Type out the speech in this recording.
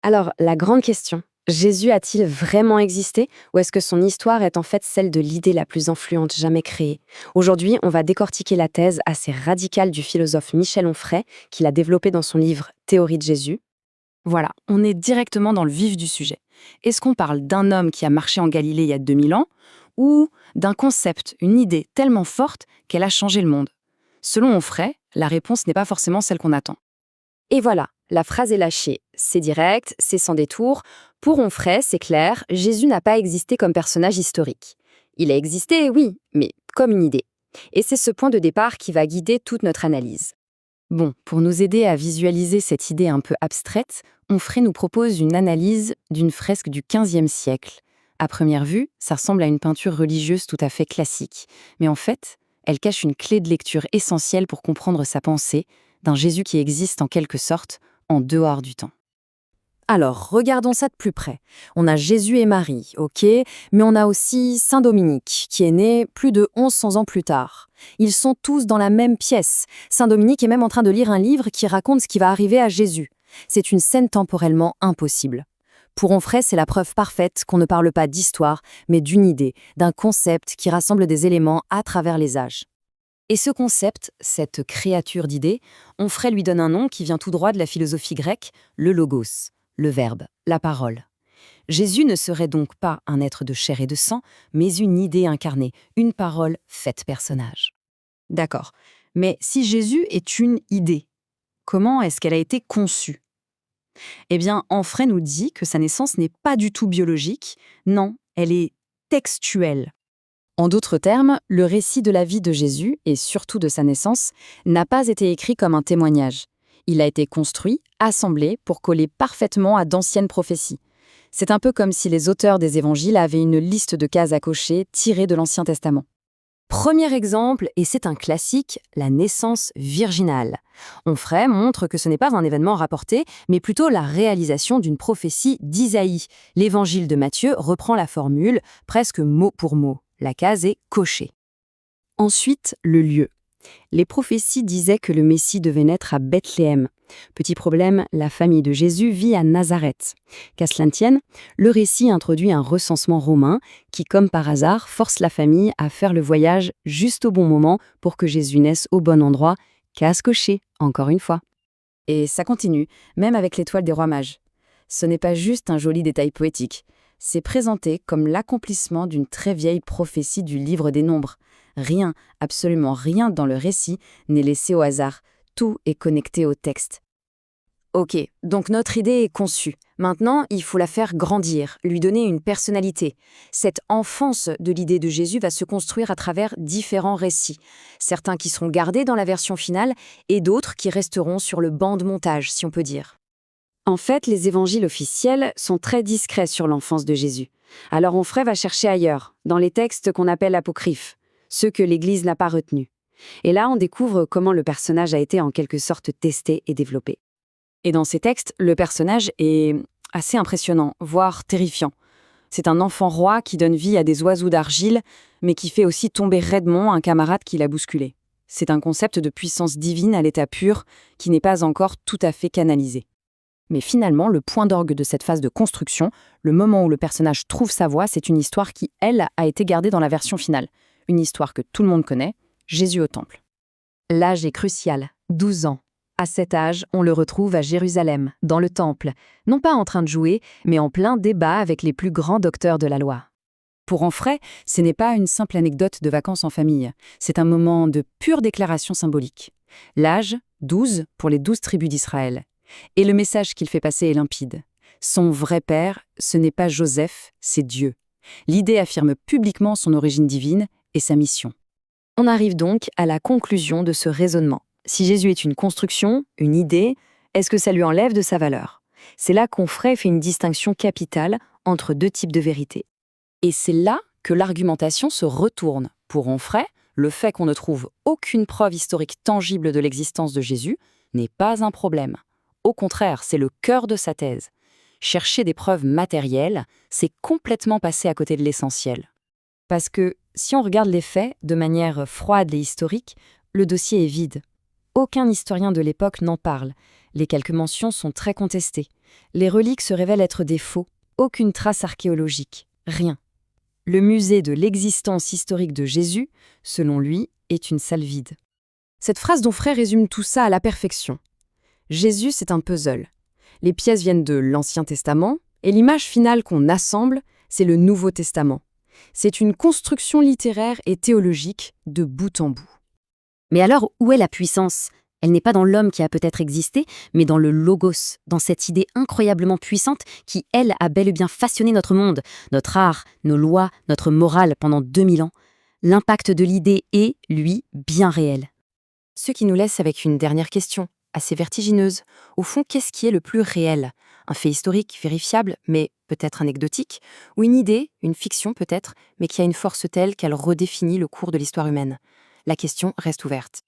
Alors, la grande question, Jésus a-t-il vraiment existé ou est-ce que son histoire est en fait celle de l'idée la plus influente jamais créée? Aujourd'hui, on va décortiquer la thèse assez radicale du philosophe Michel Onfray, qu'il a développée dans son livre Théorie de Jésus. Voilà, on est directement dans le vif du sujet. Est-ce qu'on parle d'un homme qui a marché en Galilée il y a 2000 ans ou d'un concept, une idée tellement forte qu'elle a changé le monde? Selon Onfray, la réponse n'est pas forcément celle qu'on attend. Et voilà, la phrase est lâchée. C'est direct, c'est sans détour. Pour Onfray, c'est clair, Jésus n'a pas existé comme personnage historique. Il a existé, oui, mais comme une idée. Et c'est ce point de départ qui va guider toute notre analyse. Bon, pour nous aider à visualiser cette idée un peu abstraite, Onfray nous propose une analyse d'une fresque du XVe siècle. À première vue, ça ressemble à une peinture religieuse tout à fait classique. Mais en fait, elle cache une clé de lecture essentielle pour comprendre sa pensée, d'un Jésus qui existe en quelque sorte en dehors du temps. Alors, regardons ça de plus près. On a Jésus et Marie, ok, mais on a aussi Saint Dominique, qui est né plus de 1100 ans plus tard. Ils sont tous dans la même pièce. Saint Dominique est même en train de lire un livre qui raconte ce qui va arriver à Jésus. C'est une scène temporellement impossible. Pour Onfray, c'est la preuve parfaite qu'on ne parle pas d'histoire, mais d'une idée, d'un concept qui rassemble des éléments à travers les âges. Et ce concept, cette créature d'idées, Onfray lui donne un nom qui vient tout droit de la philosophie grecque, le logos, le verbe, la parole. Jésus ne serait donc pas un être de chair et de sang, mais une idée incarnée, une parole faite personnage. D'accord, mais si Jésus est une idée, comment est-ce qu'elle a été conçue? Eh bien, Onfray nous dit que sa naissance n'est pas du tout biologique, non, elle est textuelle. En d'autres termes, le récit de la vie de Jésus, et surtout de sa naissance, n'a pas été écrit comme un témoignage. Il a été construit, assemblé, pour coller parfaitement à d'anciennes prophéties. C'est un peu comme si les auteurs des évangiles avaient une liste de cases à cocher tirée de l'Ancien Testament. Premier exemple, et c'est un classique, la naissance virginale. Onfray montre que ce n'est pas un événement rapporté, mais plutôt la réalisation d'une prophétie d'Isaïe. L'évangile de Matthieu reprend la formule, presque mot pour mot. La case est cochée. Ensuite, le lieu. Les prophéties disaient que le Messie devait naître à Bethléem. Petit problème, la famille de Jésus vit à Nazareth. Qu'à cela ne tienne, le récit introduit un recensement romain qui, comme par hasard, force la famille à faire le voyage juste au bon moment pour que Jésus naisse au bon endroit. Case cochée, encore une fois. Et ça continue, même avec l'étoile des rois mages. Ce n'est pas juste un joli détail poétique. C'est présenté comme l'accomplissement d'une très vieille prophétie du livre des Nombres. Rien, absolument rien dans le récit n'est laissé au hasard. Tout est connecté au texte. Ok, donc notre idée est conçue. Maintenant, il faut la faire grandir, lui donner une personnalité. Cette enfance de l'idée de Jésus va se construire à travers différents récits. Certains qui seront gardés dans la version finale et d'autres qui resteront sur le banc de montage, si on peut dire. En fait, les évangiles officiels sont très discrets sur l'enfance de Jésus. Alors Onfray va chercher ailleurs, dans les textes qu'on appelle apocryphes, ceux que l'Église n'a pas retenus. Et là, on découvre comment le personnage a été en quelque sorte testé et développé. Et dans ces textes, le personnage est assez impressionnant, voire terrifiant. C'est un enfant roi qui donne vie à des oiseaux d'argile, mais qui fait aussi tomber raidement un camarade qui l'a bousculé. C'est un concept de puissance divine à l'état pur qui n'est pas encore tout à fait canalisé. Mais finalement, le point d'orgue de cette phase de construction, le moment où le personnage trouve sa voie, c'est une histoire qui, elle, a été gardée dans la version finale. Une histoire que tout le monde connaît, Jésus au temple. L'âge est crucial, 12 ans. À cet âge, on le retrouve à Jérusalem, dans le temple, non pas en train de jouer, mais en plein débat avec les plus grands docteurs de la loi. Pour Onfray, ce n'est pas une simple anecdote de vacances en famille, c'est un moment de pure déclaration symbolique. L'âge, 12 pour les 12 tribus d'Israël. Et le message qu'il fait passer est limpide. Son vrai père, ce n'est pas Joseph, c'est Dieu. L'idée affirme publiquement son origine divine et sa mission. On arrive donc à la conclusion de ce raisonnement. Si Jésus est une construction, une idée, est-ce que ça lui enlève de sa valeur? C'est là qu'Onfray fait une distinction capitale entre deux types de vérités. Et c'est là que l'argumentation se retourne. Pour Onfray, le fait qu'on ne trouve aucune preuve historique tangible de l'existence de Jésus n'est pas un problème. Au contraire, c'est le cœur de sa thèse. Chercher des preuves matérielles, c'est complètement passer à côté de l'essentiel. Parce que, si on regarde les faits de manière froide et historique, le dossier est vide. Aucun historien de l'époque n'en parle. Les quelques mentions sont très contestées. Les reliques se révèlent être des faux. Aucune trace archéologique. Rien. Le musée de l'existence historique de Jésus, selon lui, est une salle vide. Cette phrase d'Onfray résume tout ça à la perfection. Jésus, c'est un puzzle. Les pièces viennent de l'Ancien Testament, et l'image finale qu'on assemble, c'est le Nouveau Testament. C'est une construction littéraire et théologique de bout en bout. Mais alors, où est la puissance ? Elle n'est pas dans l'homme qui a peut-être existé, mais dans le logos, dans cette idée incroyablement puissante qui, elle, a bel et bien façonné notre monde, notre art, nos lois, notre morale pendant 2000 ans. L'impact de l'idée est, lui, bien réel. Ce qui nous laisse avec une dernière question, assez vertigineuse. Au fond, qu'est-ce qui est le plus réel ? Un fait historique, vérifiable, mais peut-être anecdotique, ou une idée, une fiction peut-être, mais qui a une force telle qu'elle redéfinit le cours de l'histoire humaine ? La question reste ouverte.